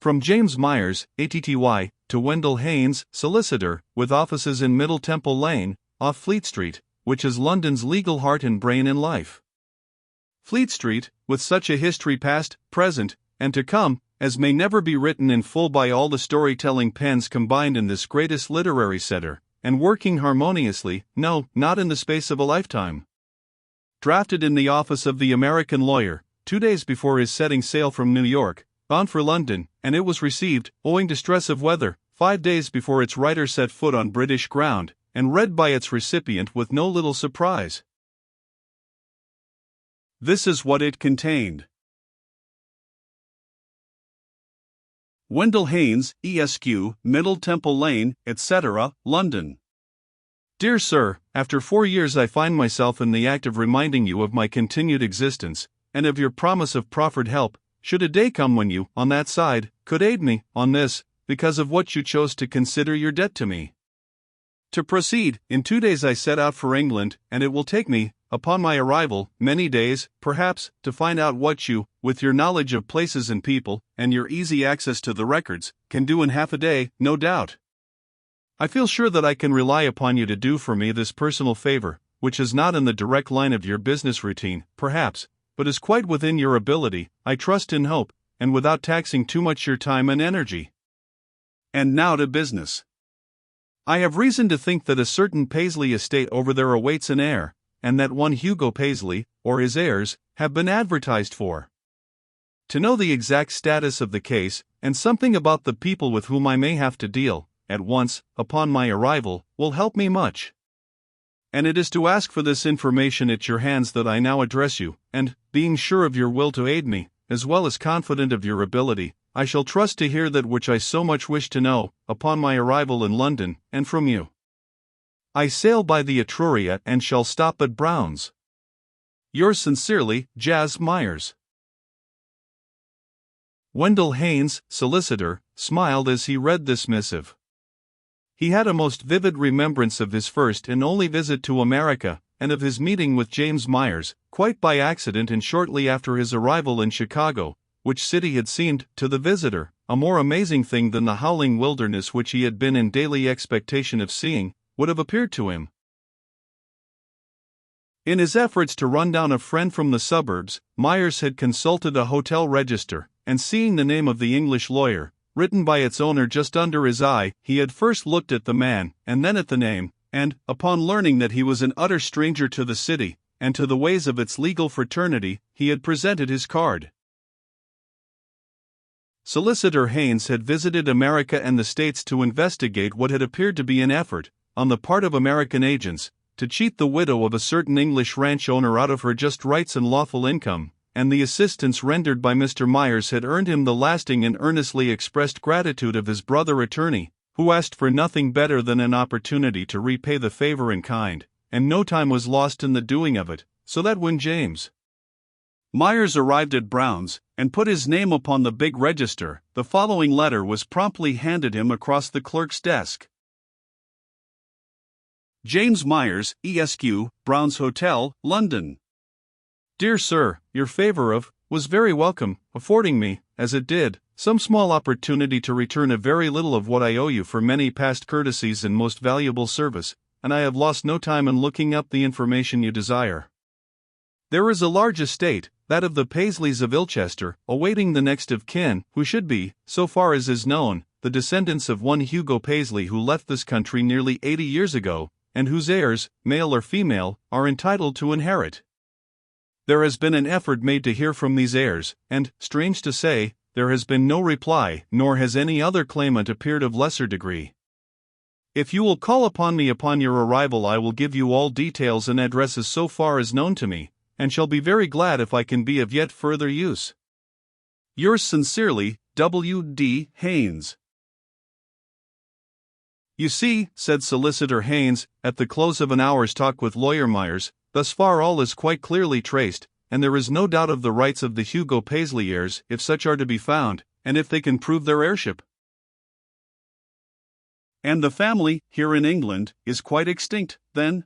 From James Myers, ATTY, to Wendell Haynes, solicitor, with offices in Middle Temple Lane, off Fleet Street, which is London's legal heart and brain in life. Fleet Street, with such a history past, present, and to come, as may never be written in full by all the storytelling pens combined in this greatest literary center, and working harmoniously, no, not in the space of a lifetime. Drafted in the office of the American lawyer, 2 days before his setting sail from New York, bound for London, and it was received, owing to stress of weather, 5 days before its writer set foot on British ground, and read by its recipient with no little surprise. This is what it contained. Wendell Haynes, Esq., Middle Temple Lane, etc., London. Dear Sir, after 4 years I find myself in the act of reminding you of my continued existence, and of your promise of proffered help, should a day come when you, on that side, could aid me, on this, because of what you chose to consider your debt to me. To proceed, in 2 days I set out for England, and it will take me, upon my arrival, many days, perhaps, to find out what you, with your knowledge of places and people, and your easy access to the records, can do in half a day, no doubt. I feel sure that I can rely upon you to do for me this personal favor, which is not in the direct line of your business routine, perhaps, but is quite within your ability, I trust and hope, and without taxing too much your time and energy. And now to business. I have reason to think that a certain Paisley estate over there awaits an heir, and that one Hugo Paisley, or his heirs, have been advertised for. To know the exact status of the case, and something about the people with whom I may have to deal, at once, upon my arrival, will help me much. And it is to ask for this information at your hands that I now address you, and, being sure of your will to aid me, as well as confident of your ability, I shall trust to hear that which I so much wish to know, upon my arrival in London, and from you. I sail by the Etruria and shall stop at Brown's. Yours sincerely, Jas. Myers. Wendell Haynes, solicitor, smiled as he read this missive. He had a most vivid remembrance of his first and only visit to America, and of his meeting with James Myers, quite by accident and shortly after his arrival in Chicago, which city had seemed, to the visitor, a more amazing thing than the howling wilderness which he had been in daily expectation of seeing, would have appeared to him. In his efforts to run down a friend from the suburbs, Myers had consulted a hotel register, and seeing the name of the English lawyer, written by its owner just under his eye, he had first looked at the man, and then at the name, and, upon learning that he was an utter stranger to the city, and to the ways of its legal fraternity, he had presented his card. Solicitor Haynes had visited America and the States to investigate what had appeared to be an effort, on the part of American agents, to cheat the widow of a certain English ranch owner out of her just rights and lawful income, and the assistance rendered by Mr. Myers had earned him the lasting and earnestly expressed gratitude of his brother attorney, who asked for nothing better than an opportunity to repay the favor in kind, and no time was lost in the doing of it, so that when James Myers arrived at Brown's, and put his name upon the big register, the following letter was promptly handed him across the clerk's desk. James Myers, Esq., Brown's Hotel, London. Dear Sir, your favor was very welcome, affording me, as it did, some small opportunity to return a very little of what I owe you for many past courtesies and most valuable service, and I have lost no time in looking up the information you desire. There is a large estate, that of the Paisleys of Ilchester, awaiting the next of kin, who should be, so far as is known, the descendants of one Hugo Paisley who left this country nearly 80 years ago, and whose heirs, male or female, are entitled to inherit. There has been an effort made to hear from these heirs, and, strange to say, there has been no reply, nor has any other claimant appeared of lesser degree. If you will call upon me upon your arrival, I will give you all details and addresses so far as known to me, and shall be very glad if I can be of yet further use. Yours sincerely, W. D. Haynes. You see, said Solicitor Haynes, at the close of an hour's talk with Lawyer Myers, thus far all is quite clearly traced, and there is no doubt of the rights of the Hugo Paisley heirs, if such are to be found, and if they can prove their heirship. And the family, here in England, is quite extinct, then?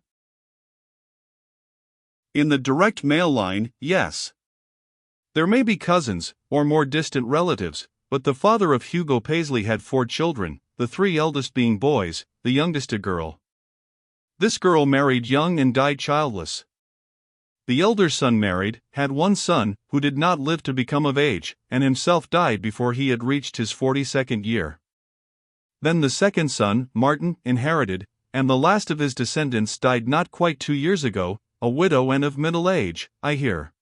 In the direct male line, yes. There may be cousins, or more distant relatives, But the father of Hugo Paisley had 4 children, the 3 eldest being boys, the youngest a girl. This girl married young and died childless. The elder son married, had 1 son, who did not live to become of age, and himself died before he had reached his 42nd year. Then the second son, Martin, inherited, and the last of his descendants died not quite 2 years ago, a widow and of middle age, I hear.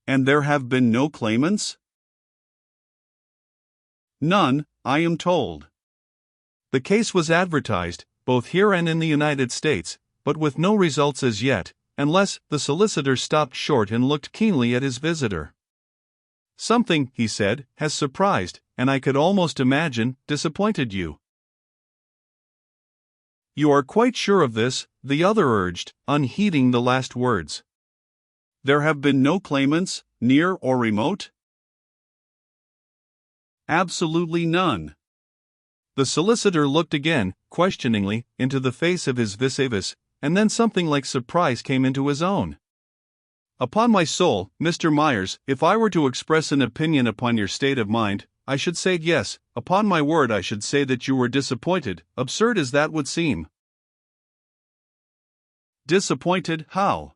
And there have been no claimants? None, I am told. The case was advertised, both here and in the United States, but with no results as yet, unless the solicitor stopped short and looked keenly at his visitor. Something, he said, has surprised, and I could almost imagine, disappointed you. You are quite sure of this, the other urged, unheeding the last words. There have been no claimants, near or remote? Absolutely none. The solicitor looked again, questioningly, into the face of his vis-a-vis, and then something like surprise came into his own. Upon my soul, Mr. Myers, if I were to express an opinion upon your state of mind, I should say yes, upon my word I should say that you were disappointed, absurd as that would seem. Disappointed, how?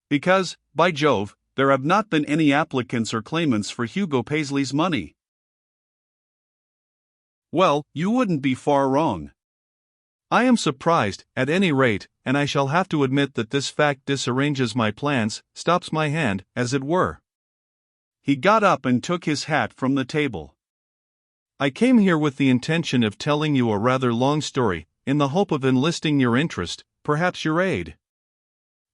Because, by Jove, there have not been any applicants or claimants for Hugo Paisley's money. Well, you wouldn't be far wrong. I am surprised, at any rate, and I shall have to admit that this fact disarranges my plans, stops my hand, as it were. He got up and took his hat from the table. I came here with the intention of telling you a rather long story, in the hope of enlisting your interest, perhaps your aid.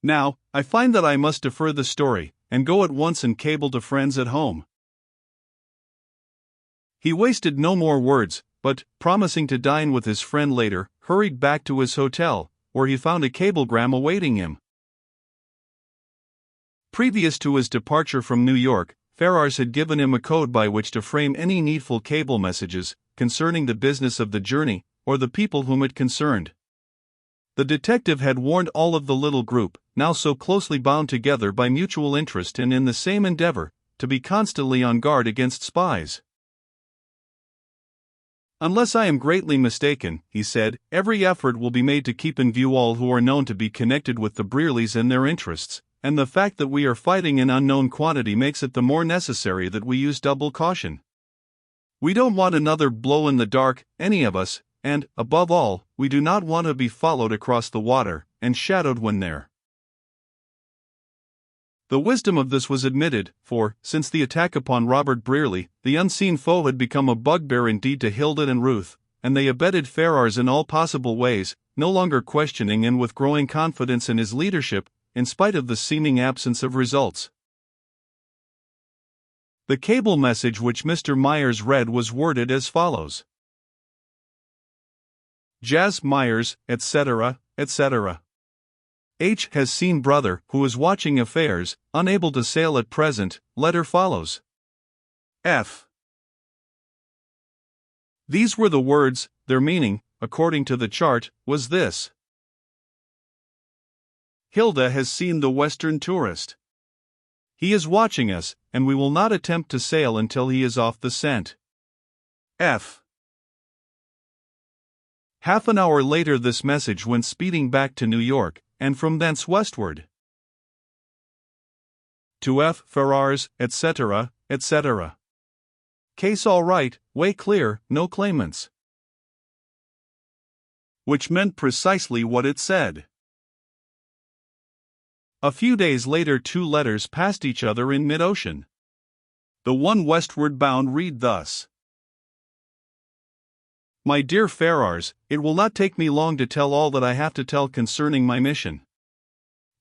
Now, I find that I must defer the story, and go at once and cable to friends at home. He wasted no more words, but, promising to dine with his friend later, hurried back to his hotel, where he found a cablegram awaiting him. Previous to his departure from New York, Ferrars had given him a code by which to frame any needful cable messages, concerning the business of the journey, or the people whom it concerned. The detective had warned all of the little group, now so closely bound together by mutual interest and in the same endeavor, to be constantly on guard against spies. Unless I am greatly mistaken, he said, every effort will be made to keep in view all who are known to be connected with the Brearleys and their interests, and the fact that we are fighting an unknown quantity makes it the more necessary that we use double caution. We don't want another blow in the dark, any of us, and, above all, we do not want to be followed across the water, and shadowed when there. The wisdom of this was admitted, for, since the attack upon Robert Brearley, the unseen foe had become a bugbear indeed to Hilda and Ruth, and they abetted Ferrars in all possible ways, no longer questioning and with growing confidence in his leadership, in spite of the seeming absence of results. The cable message which Mr. Myers read was worded as follows. Jas Myers, etc., etc. H. has seen brother, who is watching affairs, unable to sail at present, letter follows. F. These were the words, their meaning, according to the chart, was this. Hilda has seen the Western tourist. He is watching us, and we will not attempt to sail until he is off the scent. F. Half an hour later this message went speeding back to New York, and from thence westward. To F. Ferrars, etc., etc. Case all right, way clear, no claimants. Which meant precisely what it said. A few days later 2 letters passed each other in mid-ocean. The one westward bound read thus. My dear Ferrars, it will not take me long to tell all that I have to tell concerning my mission.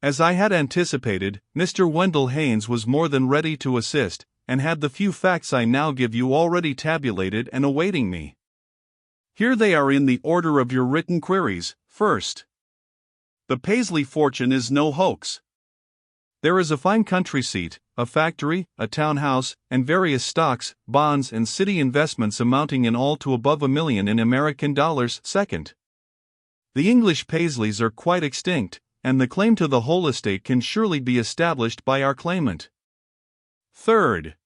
As I had anticipated, Mr. Wendell Haynes was more than ready to assist, and had the few facts I now give you already tabulated and awaiting me. Here they are in the order of your written queries. First, the Paisley fortune is no hoax. There is a fine country seat, a factory, a townhouse, and various stocks, bonds, and city investments amounting in all to above $1 million in American dollars. Second, the English Paisleys are quite extinct, and the claim to the whole estate can surely be established by our claimant. Third.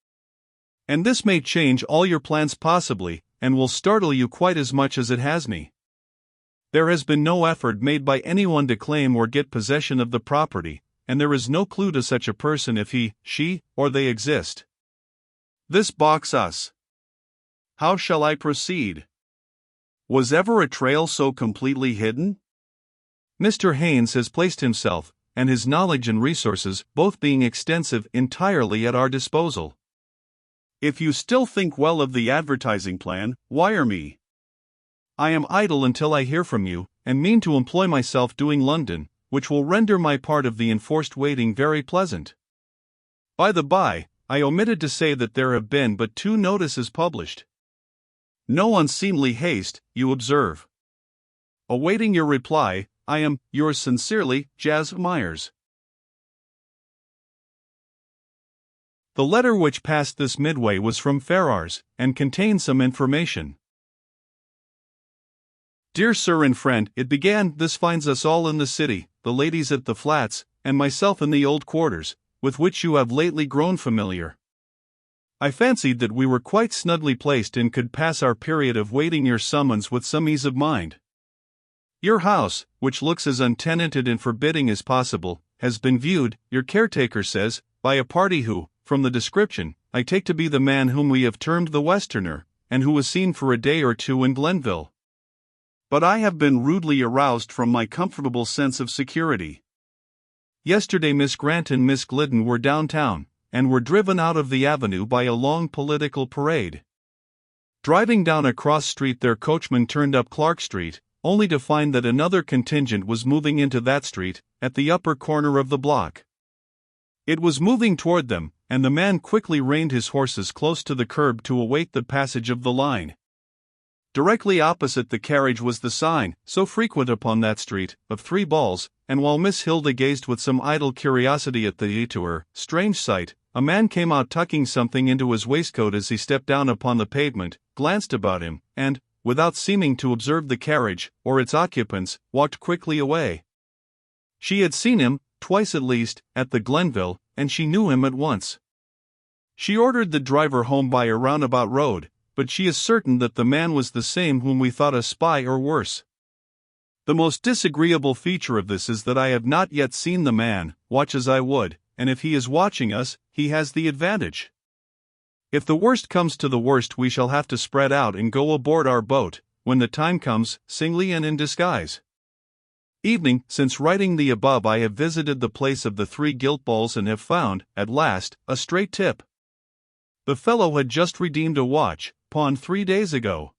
And this may change all your plans possibly, and will startle you quite as much as it has me. There has been no effort made by anyone to claim or get possession of the property, and there is no clue to such a person if he, she, or they exist. This balks us. How shall I proceed? Was ever a trail so completely hidden? Mr. Haynes has placed himself, and his knowledge and resources, both being extensive, entirely at our disposal. If you still think well of the advertising plan, wire me. I am idle until I hear from you, and mean to employ myself doing London, which will render my part of the enforced waiting very pleasant. By the by, I omitted to say that there have been but 2 notices published. No unseemly haste, you observe. Awaiting your reply, I am, yours sincerely, Jas. Myers. The letter which passed this midway was from Ferrars, and contained some information. Dear Sir and Friend, it began, this finds us all in the city, the ladies at the flats, and myself in the old quarters, with which you have lately grown familiar. I fancied that we were quite snugly placed and could pass our period of waiting your summons with some ease of mind. Your house, which looks as untenanted and forbidding as possible, has been viewed, your caretaker says, by a party who, from the description, I take to be the man whom we have termed the Westerner, and who was seen for a day or 2 in Glenville. But I have been rudely aroused from my comfortable sense of security. Yesterday Miss Grant and Miss Glidden were downtown, and were driven out of the avenue by a long political parade. Driving down a cross street, their coachman turned up Clark Street, only to find that another contingent was moving into that street, at the upper corner of the block. It was moving toward them, and the man quickly reined his horses close to the curb to await the passage of the line. Directly opposite the carriage was the sign, so frequent upon that street, of 3 balls, and while Miss Hilda gazed with some idle curiosity at the to her strange sight, a man came out tucking something into his waistcoat as he stepped down upon the pavement, glanced about him, and, without seeming to observe the carriage, or its occupants, walked quickly away. She had seen him, twice at least, at the Glenville, and she knew him at once. She ordered the driver home by a roundabout road, but she is certain that the man was the same whom we thought a spy or worse. The most disagreeable feature of this is that I have not yet seen the man, watch as I would, and if he is watching us, he has the advantage. If the worst comes to the worst, we shall have to spread out and go aboard our boat, when the time comes, singly and in disguise. Evening, since writing the above I have visited the place of the 3 gilt balls and have found, at last, a straight tip. The fellow had just redeemed a watch, pawned 3 days ago.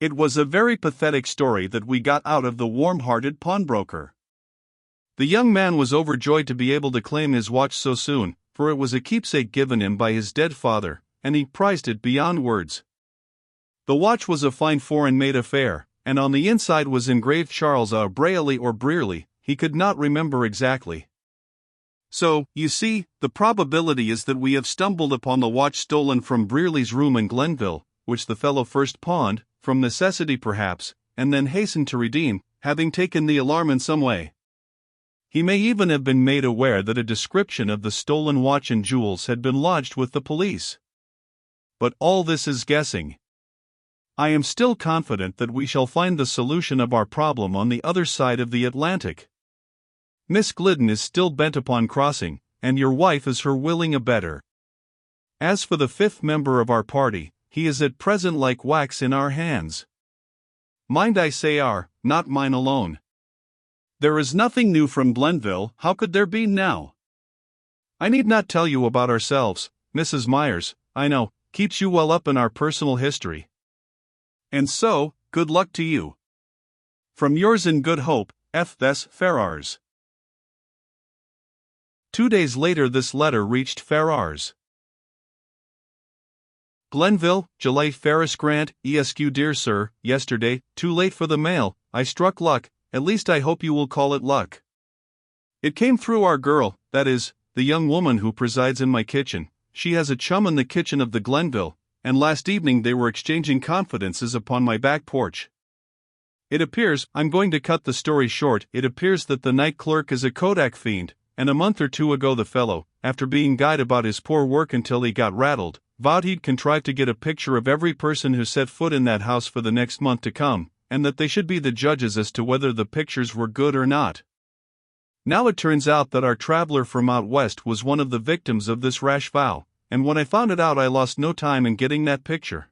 It was a very pathetic story that we got out of the warm-hearted pawnbroker. The young man was overjoyed to be able to claim his watch so soon, for it was a keepsake given him by his dead father, and he prized it beyond words. The watch was a fine foreign-made affair, and on the inside was engraved Charles A. Brayley or Brearley, he could not remember exactly. So, you see, the probability is that we have stumbled upon the watch stolen from Brearley's room in Glenville, which the fellow first pawned, from necessity perhaps, and then hastened to redeem, having taken the alarm in some way. He may even have been made aware that a description of the stolen watch and jewels had been lodged with the police. But all this is guessing. I am still confident that we shall find the solution of our problem on the other side of the Atlantic. Miss Glidden is still bent upon crossing, and your wife is her willing abettor. As for the 5th member of our party, he is at present like wax in our hands. Mind, I say our, not mine alone. There is nothing new from Glenville, how could there be now? I need not tell you about ourselves, Mrs. Myers, I know, keeps you well up in our personal history. And so, good luck to you. From yours in good hope, F. S. Ferrars. 2 days later this letter reached Ferrars. Glenville, July. Ferris Grant, Esq. Dear Sir, yesterday, too late for the mail, I struck luck, at least I hope you will call it luck. It came through our girl, that is, the young woman who presides in my kitchen. She has a chum in the kitchen of the Glenville, and last evening they were exchanging confidences upon my back porch. It appears, I'm going to cut the story short, it appears that the night clerk is a Kodak fiend, and a month or two ago the fellow, after being guyed about his poor work until he got rattled, vowed he'd contrive to get a picture of every person who set foot in that house for the next month to come, and that they should be the judges as to whether the pictures were good or not. Now it turns out that our traveler from out west was one of the victims of this rash vow, and when I found it out I lost no time in getting that picture.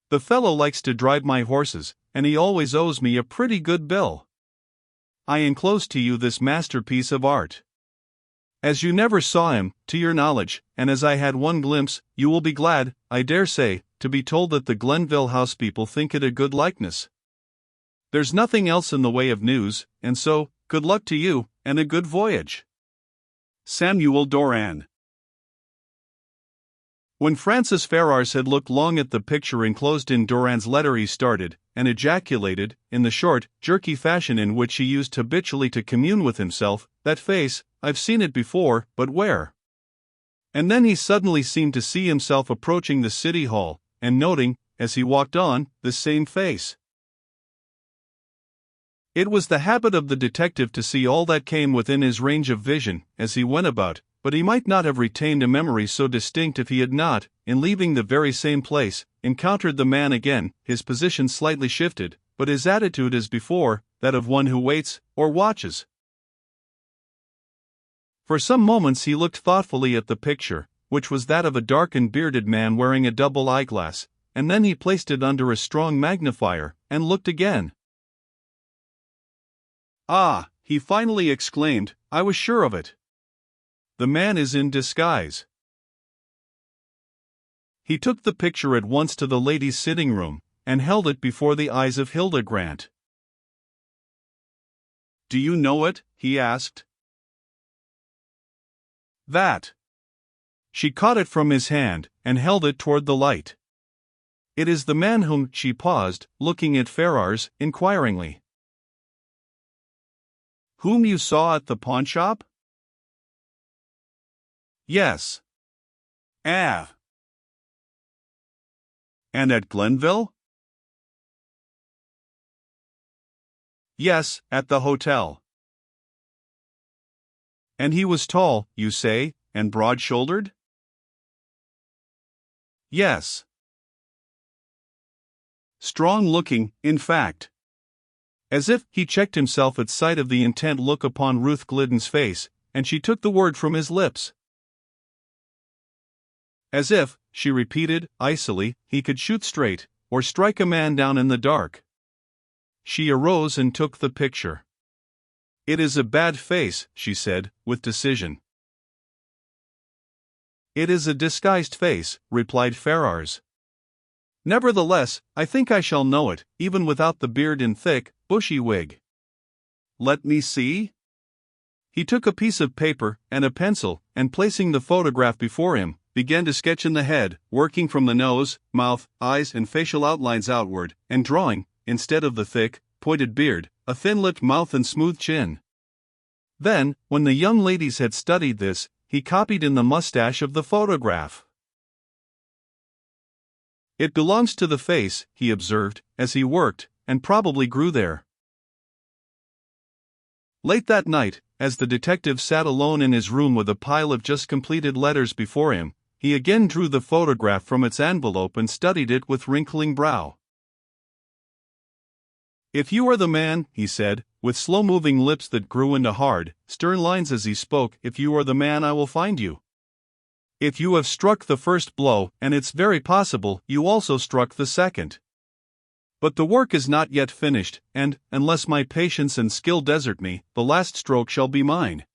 The fellow likes to drive my horses, and he always owes me a pretty good bill. I enclose to you this masterpiece of art. As you never saw him, to your knowledge, and as I had one glimpse, you will be glad, I dare say, to be told that the Glenville house people think it a good likeness. There's nothing else in the way of news, and so, good luck to you, and a good voyage. Samuel Doran. When Francis Ferrars had looked long at the picture enclosed in Doran's letter, he started, and ejaculated, in the short, jerky fashion in which he used habitually to commune with himself, "That face, I've seen it before, but where?" And then he suddenly seemed to see himself approaching the City Hall, and noting, as he walked on, the same face. It was the habit of the detective to see all that came within his range of vision, as he went about, but he might not have retained a memory so distinct if he had not, in leaving the very same place, encountered the man again, his position slightly shifted, but his attitude as before, that of one who waits, or watches. For some moments he looked thoughtfully at the picture, which was that of a dark and bearded man wearing a double eyeglass, and then he placed it under a strong magnifier, and looked again. "Ah," he finally exclaimed, "I was sure of it. The man is in disguise." He took the picture at once to the ladies' sitting room, and held it before the eyes of Hilda Grant. "Do you know it?" he asked. "That." She caught it from his hand, and held it toward the light. "It is the man whom," she paused, looking at Ferrars, inquiringly. "Whom you saw at the pawnshop?" "Yes." "Ah." "And at Glenville?" "Yes, at the hotel." "And he was tall, you say, and broad-shouldered?" "Yes." "Strong-looking, in fact." As if he checked himself at sight of the intent look upon Ruth Glidden's face, and she took the word from his lips. "As if," she repeated, icily, "he could shoot straight, or strike a man down in the dark." She arose and took the picture. "It is a bad face," she said, with decision. "It is a disguised face," replied Ferrars. "Nevertheless, I think I shall know it, even without the beard and thick, bushy wig." "Let me see." He took a piece of paper and a pencil, and placing the photograph before him, began to sketch in the head, working from the nose, mouth, eyes and facial outlines outward, and drawing, instead of the thick, pointed beard, a thin-lipped mouth and smooth chin. Then, when the young ladies had studied this, he copied in the mustache of the photograph. "It belongs to the face," he observed, as he worked, "and probably grew there." Late that night, as the detective sat alone in his room with a pile of just completed letters before him, he again drew the photograph from its envelope and studied it with wrinkling brow. "If you are the man," he said, with slow-moving lips that grew into hard, stern lines as he spoke, "if you are the man, I will find you. If you have struck the first blow, and it's very possible you also struck the second. But the work is not yet finished, and, unless my patience and skill desert me, the last stroke shall be mine."